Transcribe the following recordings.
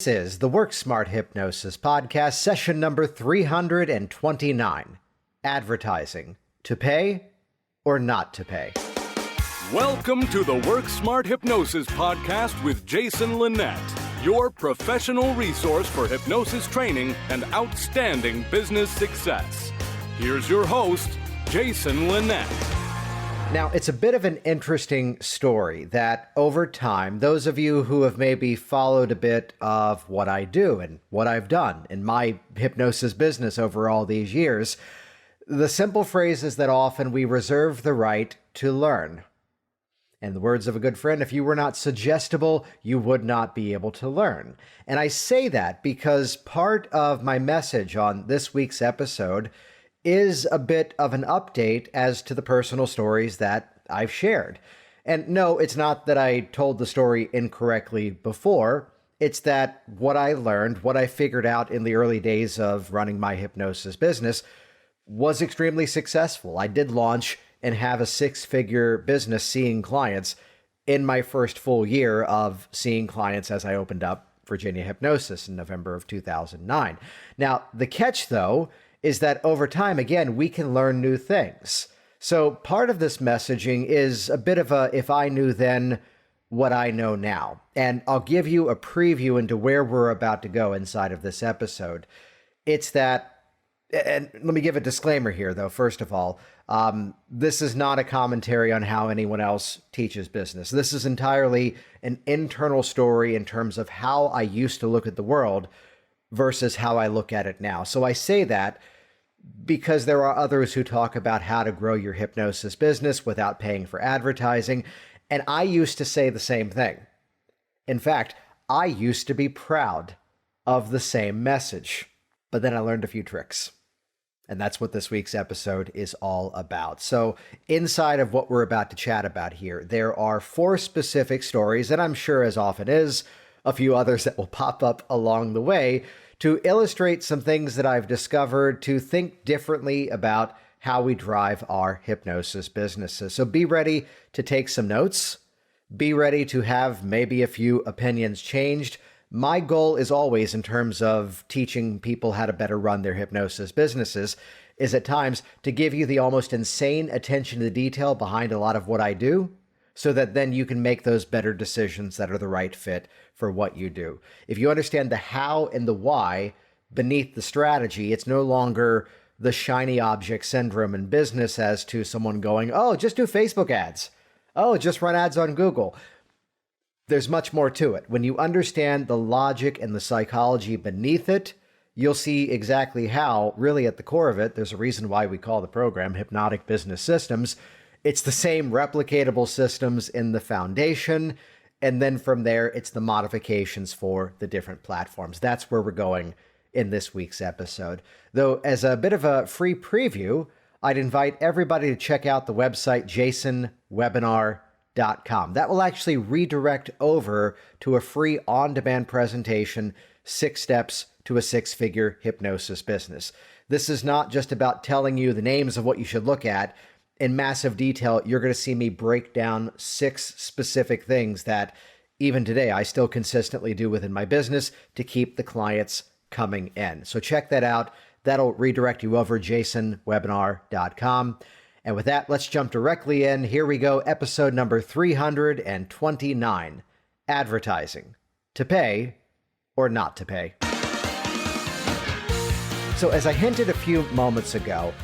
This is the Work Smart Hypnosis podcast, session number 329. Advertising. To pay or not to pay? Welcome to the Work Smart Hypnosis podcast with Jason Linett, your professional resource for hypnosis training and outstanding business success. Here's your host, Jason Linett. Now, it's a bit of an interesting story that over time, those of you who have maybe followed a bit of what I do and what I've done in my hypnosis business over all these years, the simple phrase is that often we reserve the right to learn. In the words of a good friend, if you were not suggestible, you would not be able to learn. And I say that because part of my message on this week's episode is a bit of an update as to the personal stories that I've shared. And no, it's not that I told the story incorrectly before. It's that what I learned, what I figured out in the early days of running my hypnosis business was extremely successful. I did launch and have a six-figure business seeing clients in my first full year of seeing clients as I opened up Virginia Hypnosis in November of 2009. Now, the catch, though, is that over time, again, we can learn new things. So part of this messaging is a bit of a, if I knew then what I know now. And I'll give you a preview into where we're about to go inside of this episode. It's that, and let me give a disclaimer here, though, first of all, this is not a commentary on how anyone else teaches business. This is entirely an internal story in terms of how I used to look at the world versus how I look at it now. So I say that because there are others who talk about how to grow your hypnosis business without paying for advertising. And I used to say the same thing. In fact, I used to be proud of the same message, but then I learned a few tricks. And that's what this week's episode is all about. So inside of what we're about to chat about here, there are 4 specific stories, and I'm sure as often is, a few others that will pop up along the way to illustrate some things that I've discovered to think differently about how we drive our hypnosis businesses. So be ready to take some notes. Be ready to have maybe a few opinions changed. My goal is always, in terms of teaching people how to better run their hypnosis businesses, is at times to give you the almost insane attention to detail behind a lot of what I do, so that then you can make those better decisions that are the right fit for what you do. If you understand the how and the why beneath the strategy, it's no longer the shiny object syndrome in business as to someone going, oh, just do Facebook ads. Oh, just run ads on Google. There's much more to it. When you understand the logic and the psychology beneath it, you'll see exactly how, really at the core of it, there's a reason why we call the program Hypnotic Business Systems. It's the same replicatable systems in the foundation, and then from there, it's the modifications for the different platforms. That's where we're going in this week's episode. Though, as a bit of a free preview, I'd invite everybody to check out the website jasonwebinar.com. That will actually redirect over to a free on-demand presentation, 6 steps to a 6-figure hypnosis business. This is not just about telling you the names of what you should look at. In massive detail, you're going to see me break down 6 specific things that even today I still consistently do within my business to keep the clients coming in. So check that out. That'll redirect you over jasonwebinar.com. And with that, let's jump directly in. Here we go. Episode number 329, Advertising. To pay or not to pay. So as I hinted a few moments ago,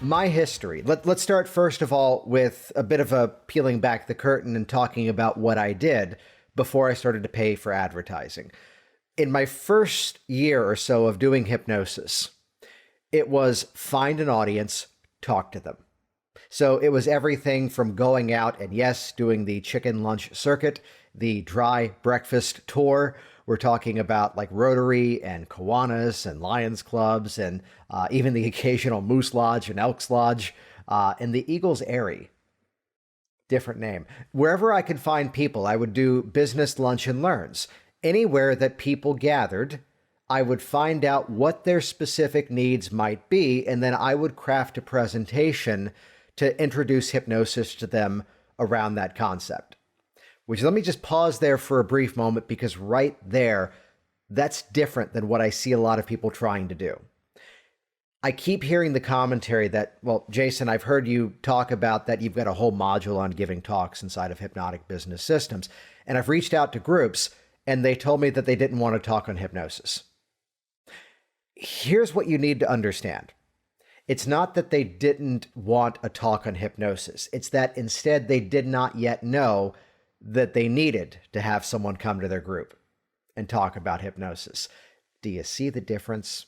my history. Let's start first of all with a bit of a peeling back the curtain and talking about what I did before I started to pay for advertising. In my first year or so of doing hypnosis, it was find an audience, talk to them. So it was everything from going out and yes, doing the chicken lunch circuit, the dry breakfast tour. We're talking about like Rotary and Kiwanis and Lions Clubs and even the occasional Moose Lodge and Elks Lodge and the Eagles Airy. Different name. Wherever I could find people, I would do business lunch and learns. Anywhere that people gathered, I would find out what their specific needs might be, and then I would craft a presentation to introduce hypnosis to them around that concept. Which, let me just pause there for a brief moment, because right there, That's different than what I see a lot of people trying to do. I keep hearing the commentary that, well, Jason, I've heard you talk about that you've got a whole module on giving talks inside of Hypnotic Business Systems. And I've reached out to groups and they told me that they didn't want to talk on hypnosis. Here's what you need to understand. It's not that they didn't want a talk on hypnosis. It's that instead they did not yet know that they needed to have someone come to their group and talk about hypnosis. Do you see the difference?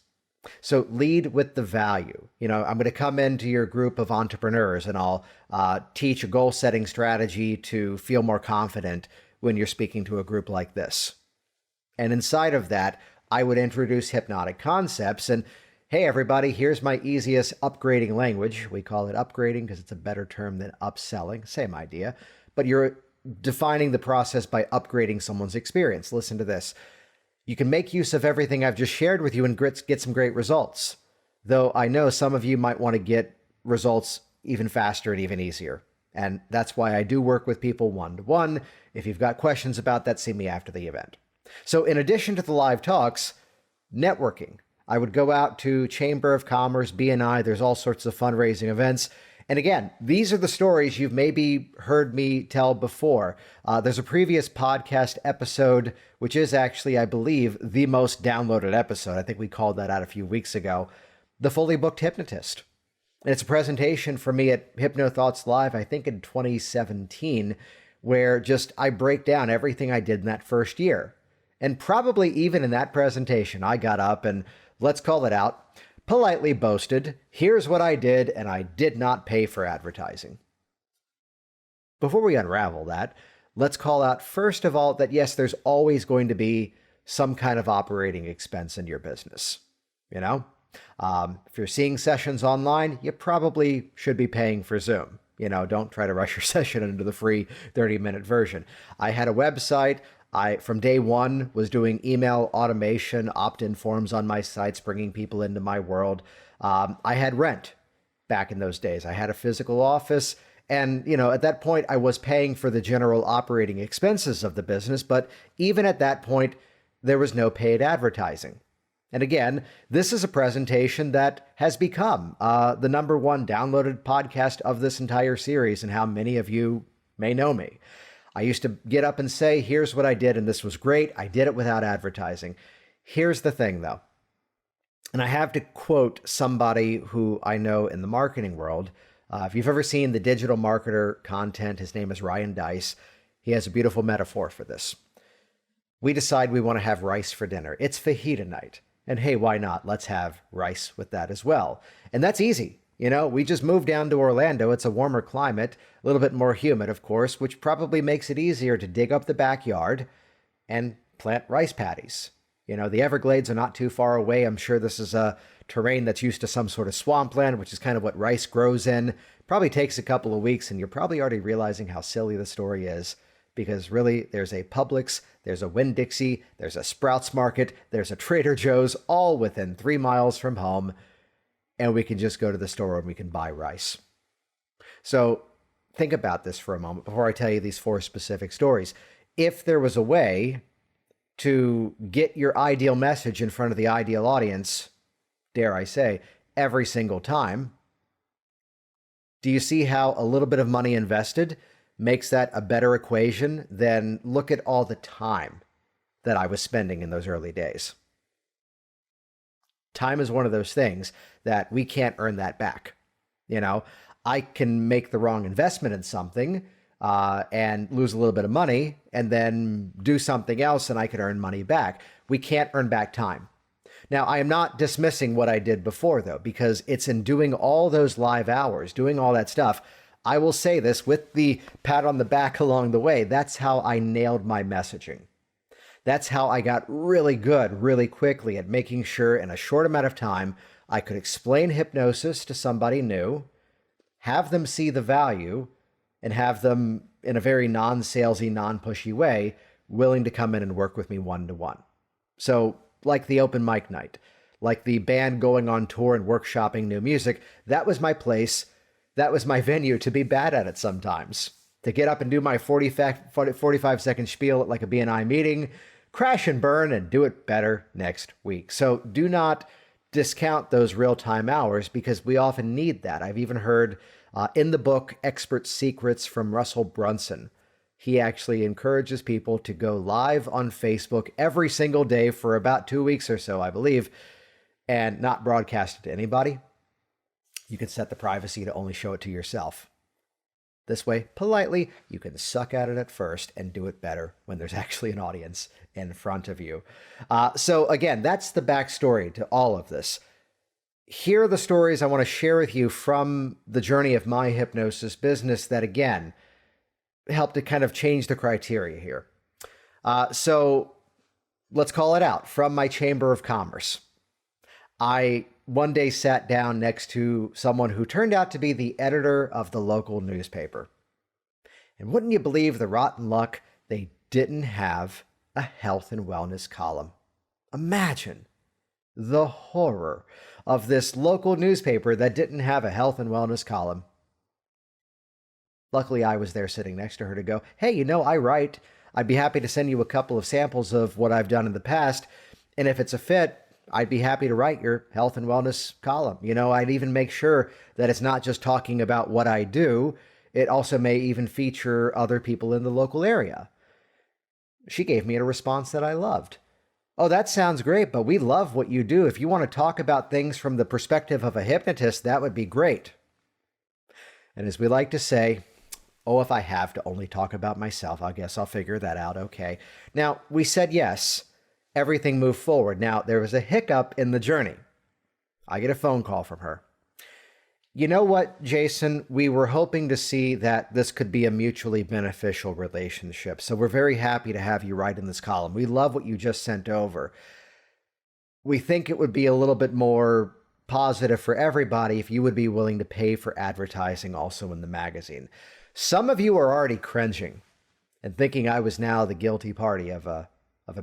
So lead with the value. I'm going to come into your group of entrepreneurs and I'll teach a goal setting strategy to feel more confident when you're speaking to a group like this. And inside of that, I would introduce hypnotic concepts and, hey, everybody, here's my easiest upgrading language. We call it upgrading because it's a better term than upselling. Same idea. But you're defining the process by upgrading someone's experience. Listen to this. You can make use of everything I've just shared with you and get some great results. Though I know some of you might want to get results even faster and even easier. And that's why I do work with people one-to-one. If you've got questions about that, see me after the event. So in addition to the live talks, networking. I would go out to Chamber of Commerce, BNI. There's all sorts of fundraising events. And again, these are the stories you've maybe heard me tell before. There's a previous podcast episode, which is actually, I believe, the most downloaded episode. I think we called that out a few weeks ago. The Fully Booked Hypnotist. And it's a presentation for me at Hypno Thoughts Live, I think in 2017, where just I break down everything I did in that first year. And probably even in that presentation, I got up and, let's call it out, politely boasted, here's what I did, and I did not pay for advertising. Before we unravel that, let's call out, first of all, that yes, there's always going to be some kind of operating expense in your business. If you're seeing sessions online, you probably should be paying for Zoom. Don't try to rush your session into the free 30-minute version. I had a website. I, from day one, was doing email automation, opt-in forms on my sites, bringing people into my world. I had rent back in those days. I had a physical office. And, at that point, I was paying for the general operating expenses of the business. But even at that point, there was no paid advertising. And again, this is a presentation that has become the #1 downloaded podcast of this entire series and how many of you may know me. I used to get up and say, here's what I did, and this was great. I did it without advertising. Here's the thing, though. And I have to quote somebody who I know in the marketing world. If you've ever seen the digital marketer content, his name is Ryan Deiss. He has a beautiful metaphor for this. We decide we want to have rice for dinner. It's fajita night. And hey, why not? Let's have rice with that as well. And that's easy. We just moved down to Orlando. It's a warmer climate, a little bit more humid, of course, which probably makes it easier to dig up the backyard and plant rice paddies. The Everglades are not too far away. I'm sure this is a terrain that's used to some sort of swampland, which is kind of what rice grows in. Probably takes a couple of weeks, and you're probably already realizing how silly the story is. Because really, there's a Publix, there's a Winn-Dixie, there's a Sprouts Market, there's a Trader Joe's, all within 3 miles from home. And we can just go to the store and we can buy rice. So think about this for a moment before I tell you these 4 specific stories. If there was a way to get your ideal message in front of the ideal audience, dare I say, every single time, do you see how a little bit of money invested makes that a better equation than look at all the time that I was spending in those early days? Time is one of those things that we can't earn that back. I can make the wrong investment in something and lose a little bit of money and then do something else and I can earn money back. We can't earn back time. Now, I am not dismissing what I did before, though, because it's in doing all those live hours, doing all that stuff. I will say this with the pat on the back along the way. That's how I nailed my messaging. That's how I got really good really quickly at making sure in a short amount of time I could explain hypnosis to somebody new, have them see the value, and have them, in a very non-salesy, non-pushy way, willing to come in and work with me one-to-one. So, like the open mic night, like the band going on tour and workshopping new music, that was my place. That was my venue to be bad at it sometimes. To get up and do my 45-second spiel at like a BNI meeting, crash and burn and do it better next week. So do not discount those real-time hours because we often need that. I've even heard in the book, Expert Secrets from Russell Brunson, he actually encourages people to go live on Facebook every single day for about 2 weeks or so, I believe, and not broadcast it to anybody. You can set the privacy to only show it to yourself. This way, politely, you can suck at it at first and do it better when there's actually an audience in front of you. So again, that's the backstory to all of this. Here are the stories I want to share with you from the journey of my hypnosis business that, again, help to kind of change the criteria here. So let's call it out. From my Chamber of Commerce, I one day sat down next to someone who turned out to be the editor of the local newspaper. And wouldn't you believe the rotten luck, they didn't have a health and wellness column. Imagine the horror of this local newspaper that didn't have a health and wellness column. Luckily, I was there sitting next to her to go, hey, I write. I'd be happy to send you a couple of samples of what I've done in the past. And if it's a fit, I'd be happy to write your health and wellness column. I'd even make sure that it's not just talking about what I do. It also may even feature other people in the local area. She gave me a response that I loved. Oh, that sounds great, but we love what you do. If you want to talk about things from the perspective of a hypnotist, that would be great. And as we like to say, oh, if I have to only talk about myself, I guess I'll figure that out. Okay. Now, we said yes. Everything moved forward. Now, there was a hiccup in the journey. I get a phone call from her. You know what, Jason? We were hoping to see that this could be a mutually beneficial relationship. So we're very happy to have you write in this column. We love what you just sent over. We think it would be a little bit more positive for everybody if you would be willing to pay for advertising also in the magazine. Some of you are already cringing and thinking I was now the guilty party of a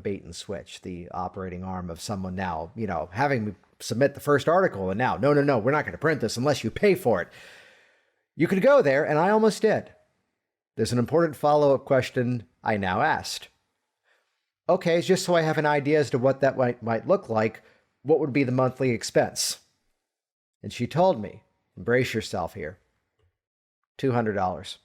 bait and switch, the operating arm of someone now, having me submit the first article and now, no, we're not going to print this unless you pay for it. You could go there, and I almost did. There's an important follow-up question I now asked. Okay, just so I have an idea as to what that might look like, what would be the monthly expense? And she told me, brace yourself here, $200.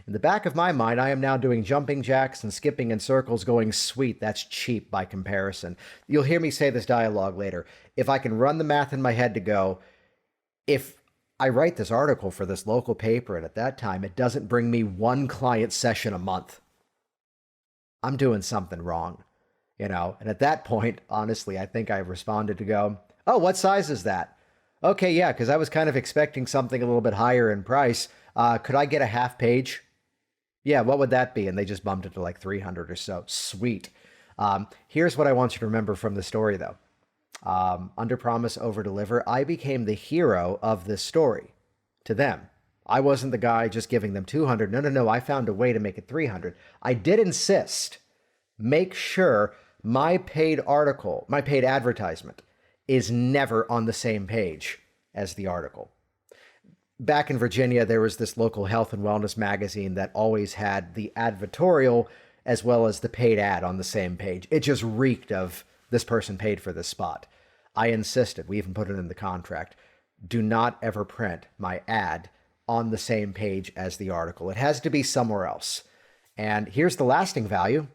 In the back of my mind, I am now doing jumping jacks and skipping in circles going, sweet, that's cheap by comparison. You'll hear me say this dialogue later. If I can run the math in my head to go, if I write this article for this local paper and at that time it doesn't bring me one client session a month, I'm doing something wrong, And at that point, honestly, I think I responded to go, oh, what size is that? Okay, yeah, because I was kind of expecting something a little bit higher in price. Could I get a half page? Yeah, what would that be? And they just bumped it to like 300 or so. Sweet. Here's what I want you to remember from the story, though. Under promise, over deliver. I became the hero of this story to them. I wasn't the guy just giving them 200. No. I found a way to make it 300. I did insist, make sure my paid article, my paid advertisement is never on the same page as the article. Back in Virginia, there was this local health and wellness magazine that always had the advertorial as well as the paid ad on the same page. It just reeked of this person paid for this spot. I insisted, we even put it in the contract, do not ever print my ad on the same page as the article. It has to be somewhere else. And here's the lasting value.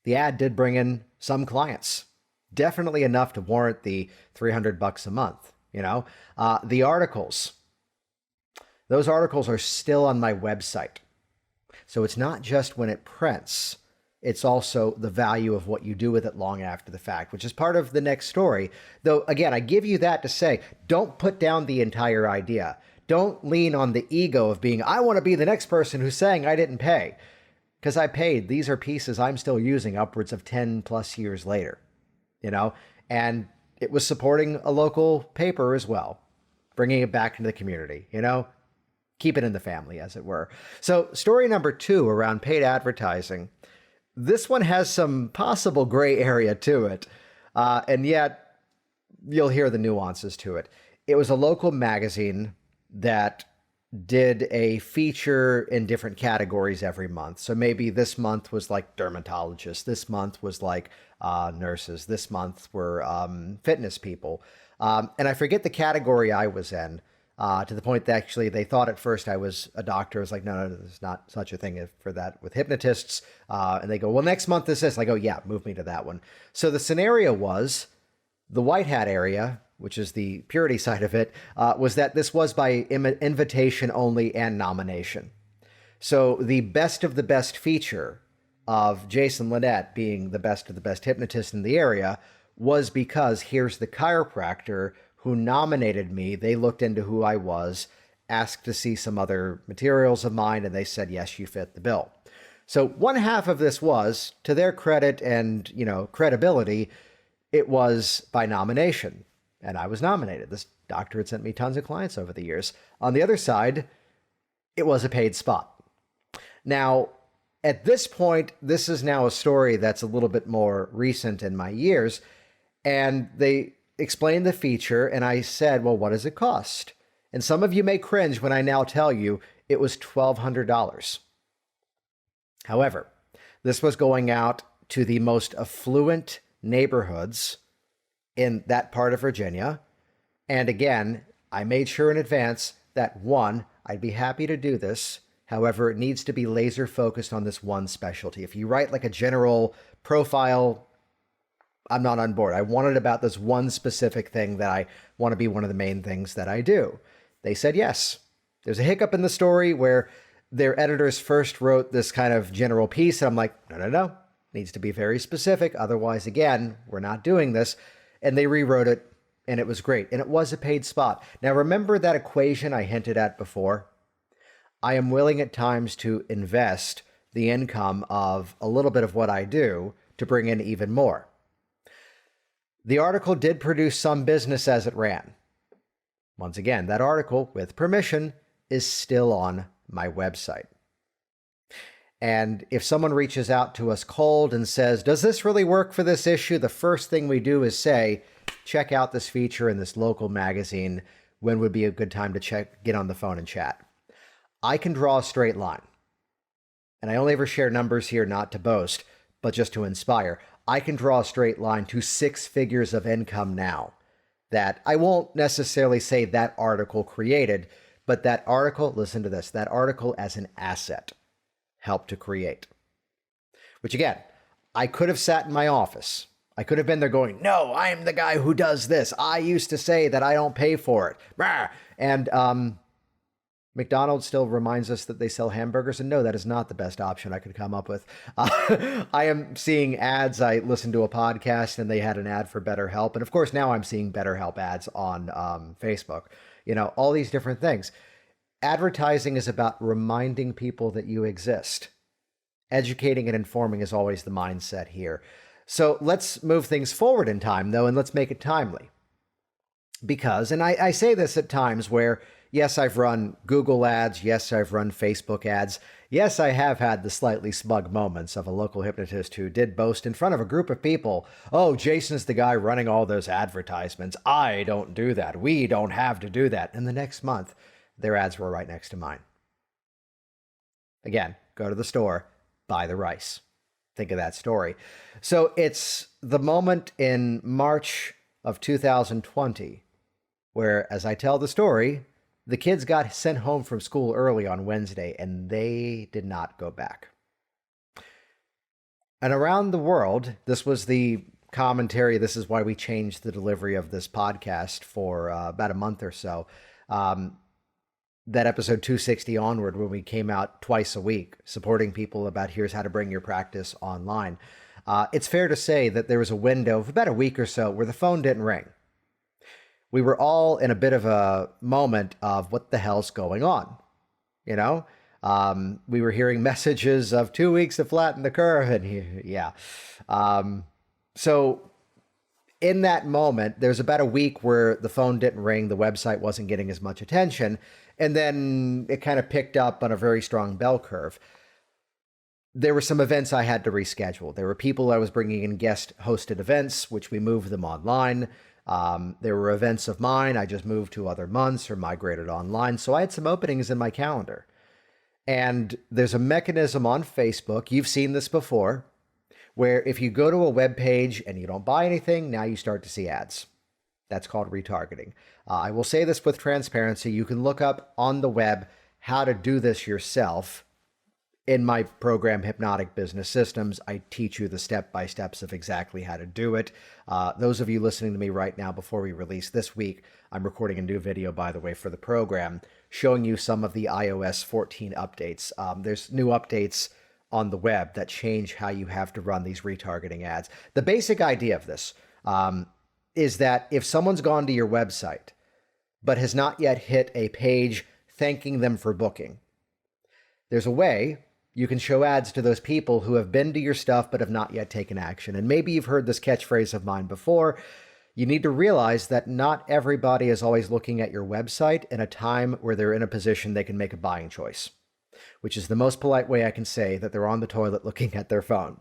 The ad did bring in some clients, definitely enough to warrant the $300 a month. The articles, those articles are still on my website. So it's not just when it prints, it's also the value of what you do with it long after the fact, which is part of the next story. Though, again, I give you that to say, don't put down the entire idea. Don't lean on the ego of being, I want to be the next person who's saying I didn't pay. Because I paid. These are pieces I'm still using upwards of 10 plus years later, and it was supporting a local paper as well, bringing it back into the community, keep it in the family, as it were. So story number 2 around paid advertising. This one has some possible gray area to it, and yet you'll hear the nuances to it. It was a local magazine that did a feature in different categories every month. So maybe this month was like dermatologists. This month was like nurses. This month were fitness people. And I forget the category I was in, to the point that actually they thought at first I was a doctor. I was like, no, there's not such a thing for that with hypnotists. And they go, well, next month is this. I go, yeah, move me to that one. So the scenario was the white hat area, which is the purity side of it, was that this was by invitation only and nomination. So the best of the best feature of Jason Linett being the best of the best hypnotist in the area was because here's the chiropractor who nominated me. They looked into who I was, asked to see some other materials of mine, and they said, yes, you fit the bill. So one half of this was, to their credit and, credibility, it was by nomination. And I was nominated. This doctor had sent me tons of clients over the years. On the other side, it was a paid spot. Now, at this point, this is now a story that's a little bit more recent in my years. And they explained the feature, and I said, well, what does it cost? And some of you may cringe when I now tell you it was $1,200. However, this was going out to the most affluent neighborhoods in that part of Virginia. And again, I made sure in advance that one, I'd be happy to do this. However, it needs to be laser focused on this one specialty. If you write like a general profile, I'm not on board. I want it about this one specific thing that I want to be one of the main things that I do. They said yes. There's a hiccup in the story where their editors first wrote this kind of general piece. And I'm like, no. Needs to be very specific. Otherwise, again, we're not doing this. And they rewrote it, and it was great. And it was a paid spot. Now, remember that equation I hinted at before? I am willing at times to invest the income of a little bit of what I do to bring in even more. The article did produce some business as it ran. Once again, that article, with permission, is still on my website. And if someone reaches out to us cold and says, does this really work for this issue? The first thing we do is say, check out this feature in this local magazine. When would be a good time to get on the phone and chat? I can draw a straight line. And I only ever share numbers here not to boast, but just to inspire. I can draw a straight line to 6 figures of income now that I won't necessarily say that article created, but that article, listen to this, that article as an asset helped to create. Which again, I could have sat in my office. I could have been there going, no, I'm the guy who does this. I used to say that I don't pay for it. Rah! And McDonald's still reminds us that they sell hamburgers. And no, that is not the best option I could come up with. I am seeing ads. I listened to a podcast and they had an ad for BetterHelp. And of course, now I'm seeing BetterHelp ads on Facebook. All these different things. Advertising is about reminding people that you exist. Educating and informing is always the mindset here. So let's move things forward in time, though, and let's make it timely. Because, and I say this at times where, yes, I've run Google ads. Yes, I've run Facebook ads. Yes, I have had the slightly smug moments of a local hypnotist who did boast in front of a group of people, oh, Jason's the guy running all those advertisements. I don't do that. We don't have to do that. And the next month, their ads were right next to mine. Again, go to the store, buy the rice. Think of that story. So it's the moment in March of 2020 where, as I tell the story, the kids got sent home from school early on Wednesday and they did not go back. And around the world, this was the commentary. This is why we changed the delivery of this podcast for about a month or so. That episode 260 onward, when we came out twice a week, supporting people about here's how to bring your practice online. It's fair to say that there was a window of about a week or so where the phone didn't ring. We were all in a bit of a moment of what the hell's going on, We were hearing messages of 2 weeks to flatten the curve, and yeah. So in that moment, there's about a week where the phone didn't ring, the website wasn't getting as much attention, and then it kind of picked up on a very strong bell curve. There were some events I had to reschedule. There were people I was bringing in guest-hosted events, which we moved them online. There were events of mine. I just moved to other months or migrated online. So I had some openings in my calendar. And there's a mechanism on Facebook, you've seen this before, where if you go to a web page and you don't buy anything, now you start to see ads. That's called retargeting. I will say this with transparency. You can look up on the web how to do this yourself. In my program, Hypnotic Business Systems, I teach you the step-by-steps of exactly how to do it. Those of you listening to me right now, before we release this week, I'm recording a new video, by the way, for the program, showing you some of the iOS 14 updates. There's new updates on the web that change how you have to run these retargeting ads. The basic idea of this is that if someone's gone to your website, but has not yet hit a page thanking them for booking, there's a way you can show ads to those people who have been to your stuff but have not yet taken action. And maybe you've heard this catchphrase of mine before. You need to realize that not everybody is always looking at your website in a time where they're in a position they can make a buying choice, which is the most polite way I can say that they're on the toilet looking at their phone.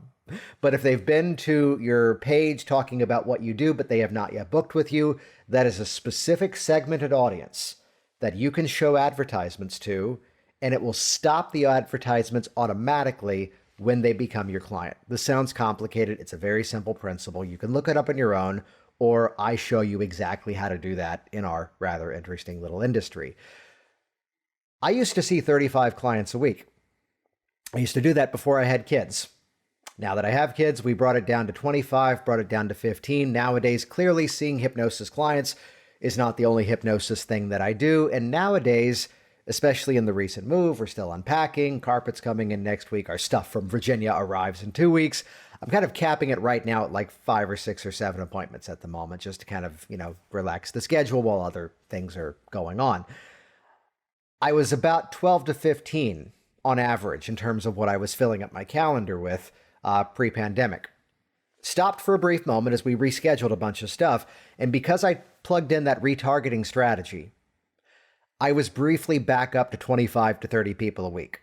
But if they've been to your page talking about what you do, but they have not yet booked with you, that is a specific segmented audience that you can show advertisements to, and it will stop the advertisements automatically when they become your client. This sounds complicated. It's a very simple principle. You can look it up on your own, or I show you exactly how to do that in our rather interesting little industry. I used to see 35 clients a week. I used to do that before I had kids. Now that I have kids, we brought it down to 25, brought it down to 15. Nowadays, clearly seeing hypnosis clients is not the only hypnosis thing that I do. And nowadays, especially in the recent move, we're still unpacking, carpet's coming in next week, our stuff from Virginia arrives in 2 weeks. I'm kind of capping it right now at like 5 or 6 or 7 appointments at the moment, just to kind of, relax the schedule while other things are going on. I was about 12 to 15 on average in terms of what I was filling up my calendar with pre-pandemic. Stopped for a brief moment as we rescheduled a bunch of stuff, and because I plugged in that retargeting strategy, I was briefly back up to 25 to 30 people a week.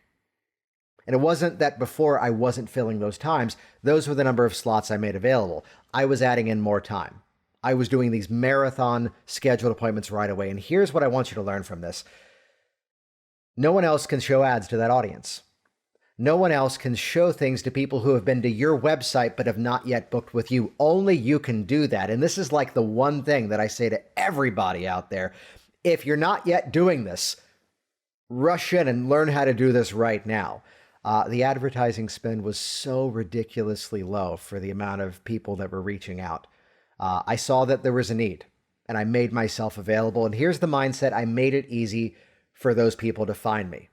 And it wasn't that before I wasn't filling those times. Those were the number of slots I made available. I was adding in more time. I was doing these marathon scheduled appointments right away. And here's what I want you to learn from this. No one else can show ads to that audience. No one else can show things to people who have been to your website but have not yet booked with you. Only you can do that. And this is like the one thing that I say to everybody out there. If you're not yet doing this, rush in and learn how to do this right now. The advertising spend was so ridiculously low for the amount of people that were reaching out. I saw that there was a need, and I made myself available. And here's the mindset. I made it easy for those people to find me.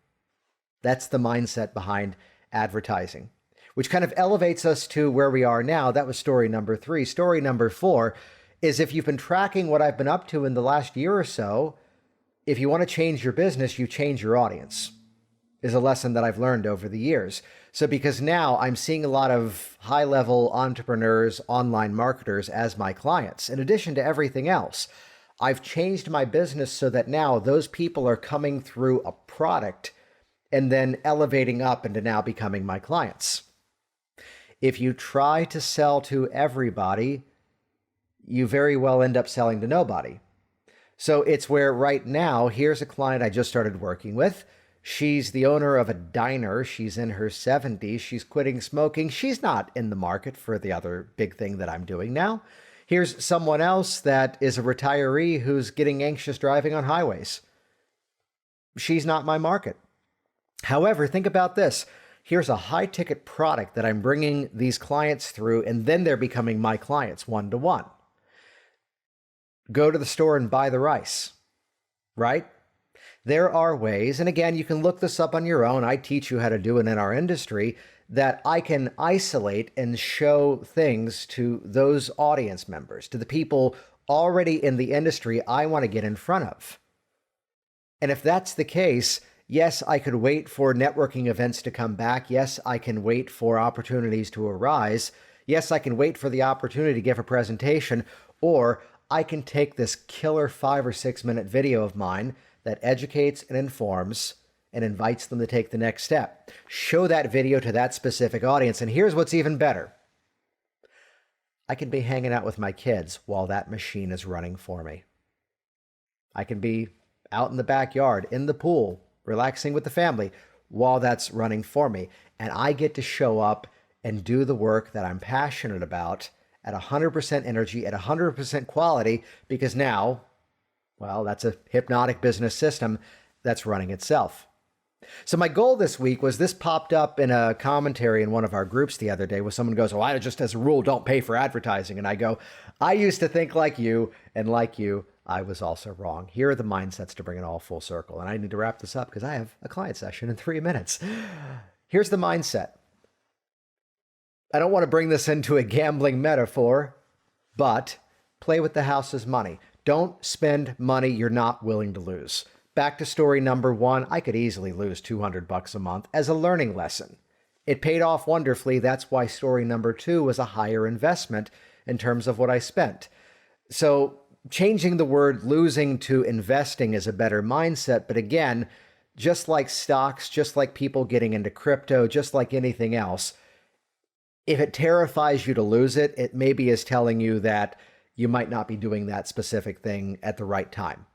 That's the mindset behind advertising, which kind of elevates us to where we are now. That was story number 3. Story number 4 is, if you've been tracking what I've been up to in the last year or so, if you want to change your business, you change your audience, is a lesson that I've learned over the years. So because now I'm seeing a lot of high-level entrepreneurs, online marketers as my clients, in addition to everything else, I've changed my business so that now those people are coming through a product and then elevating up into now becoming my clients. If you try to sell to everybody, you very well end up selling to nobody. So it's where right now, here's a client I just started working with. She's the owner of a diner. She's in her 70s. She's quitting smoking. She's not in the market for the other big thing that I'm doing now. Here's someone else that is a retiree who's getting anxious driving on highways. She's not my market. However, think about this. Here's a high-ticket product that I'm bringing these clients through, and then they're becoming my clients one-to-one. Go to the store and buy the rice, right? There are ways, and again, you can look this up on your own. I teach you how to do it in our industry, that I can isolate and show things to those audience members, to the people already in the industry I want to get in front of. And if that's the case, yes, I could wait for networking events to come back. Yes, I can wait for opportunities to arise. Yes, I can wait for the opportunity to give a presentation, or I can take this killer 5 or 6 minute video of mine that educates and informs and invites them to take the next step. Show that video to that specific audience. And here's what's even better. I can be hanging out with my kids while that machine is running for me. I can be out in the backyard, in the pool, relaxing with the family while that's running for me. And I get to show up and do the work that I'm passionate about at 100% energy, at 100% quality, because now, well, that's a hypnotic business system that's running itself. So my goal this week was, this popped up in a commentary in one of our groups the other day, where someone goes, "Oh, I just as a rule don't pay for advertising." And I go, I used to think like you, and like you, I was also wrong. Here are the mindsets to bring it all full circle. And I need to wrap this up because I have a client session in 3 minutes. Here's the mindset. I don't want to bring this into a gambling metaphor, but play with the house's money. Don't spend money you're not willing to lose. Back to story number 1, I could easily lose $200 a month as a learning lesson. It paid off wonderfully. That's why story number 2 was a higher investment in terms of what I spent. So changing the word losing to investing is a better mindset. But again, just like stocks, just like people getting into crypto, just like anything else, if it terrifies you to lose it, it maybe is telling you that you might not be doing that specific thing at the right time.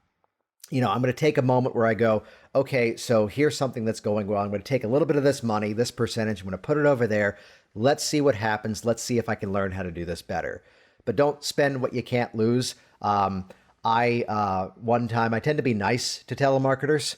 I'm going to take a moment where I go, okay, so here's something that's going wrong. I'm going to take a little bit of this money, this percentage, I'm going to put it over there. Let's see what happens. Let's see if I can learn how to do this better. But don't spend what you can't lose. One time, I tend to be nice to telemarketers.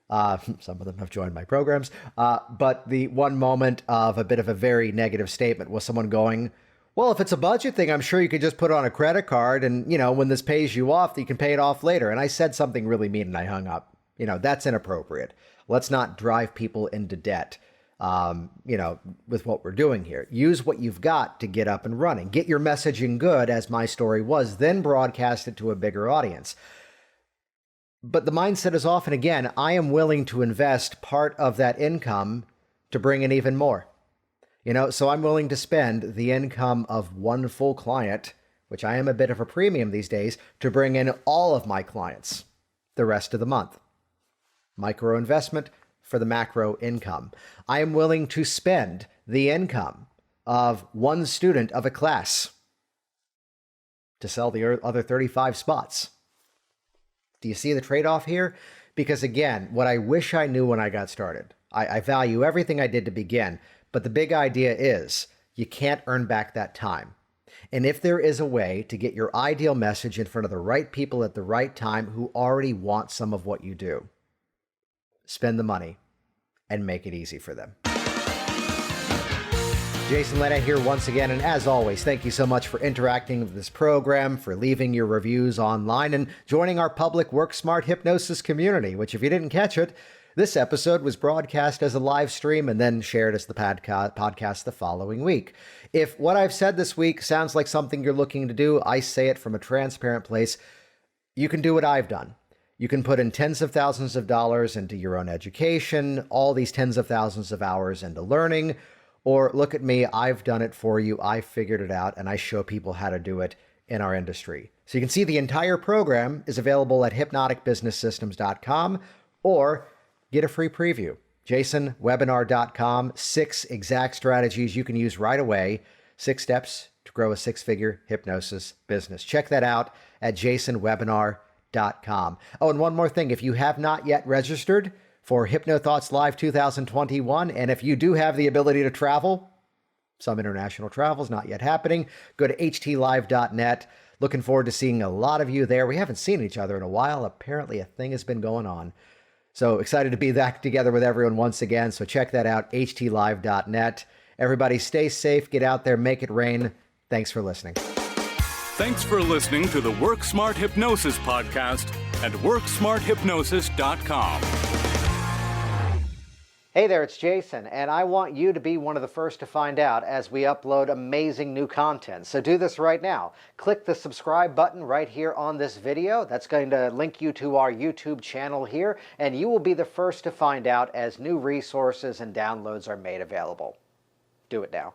Some of them have joined my programs. But the one moment of a bit of a very negative statement was someone going, "Well, if it's a budget thing, I'm sure you could just put it on a credit card and, when this pays you off, you can pay it off later." And I said something really mean and I hung up. That's inappropriate. Let's not drive people into debt, with what we're doing here. Use what you've got to get up and running. Get your messaging good, as my story was, then broadcast it to a bigger audience. But the mindset is often, again, I am willing to invest part of that income to bring in even more. So I'm willing to spend the income of one full client, which I am a bit of a premium these days, to bring in all of my clients the rest of the month. Micro investment for the macro income. I am willing to spend the income of one student of a class to sell the other 35 spots. Do you see the trade-off here? Because again, what I wish I knew when I got started, I value everything I did to begin, but the big idea is you can't earn back that time. And if there is a way to get your ideal message in front of the right people at the right time who already want some of what you do, spend the money and make it easy for them. Jason Lynette here once again, and as always, thank you so much for interacting with this program, for leaving your reviews online, and joining our public Work Smart Hypnosis community, which, if you didn't catch it, this episode was broadcast as a live stream and then shared as the podcast the following week. If what I've said this week sounds like something you're looking to do, I say it from a transparent place. You can do what I've done. You can put in tens of thousands of dollars into your own education, all these tens of thousands of hours into learning, or look at me, I've done it for you, I figured it out, and I show people how to do it in our industry. So you can see the entire program is available at hypnoticbusinesssystems.com, or get a free preview. jasonwebinar.com, 6 exact strategies you can use right away, 6 steps to grow a 6-figure hypnosis business. Check that out at jasonwebinar.com. Oh, and one more thing, if you have not yet registered for HypnoThoughts Live 2021, and if you do have the ability to travel, some international travel is not yet happening, go to htlive.net. Looking forward to seeing a lot of you there. We haven't seen each other in a while. Apparently a thing has been going on. So excited to be back together with everyone once again. So check that out, htlive.net. Everybody stay safe, get out there, make it rain. Thanks for listening. Thanks for listening to the Work Smart Hypnosis podcast at WorkSmartHypnosis.com. Hey there, it's Jason, and I want you to be one of the first to find out as we upload amazing new content. So do this right now. Click the subscribe button right here on this video. That's going to link you to our YouTube channel here, and you will be the first to find out as new resources and downloads are made available. Do it now.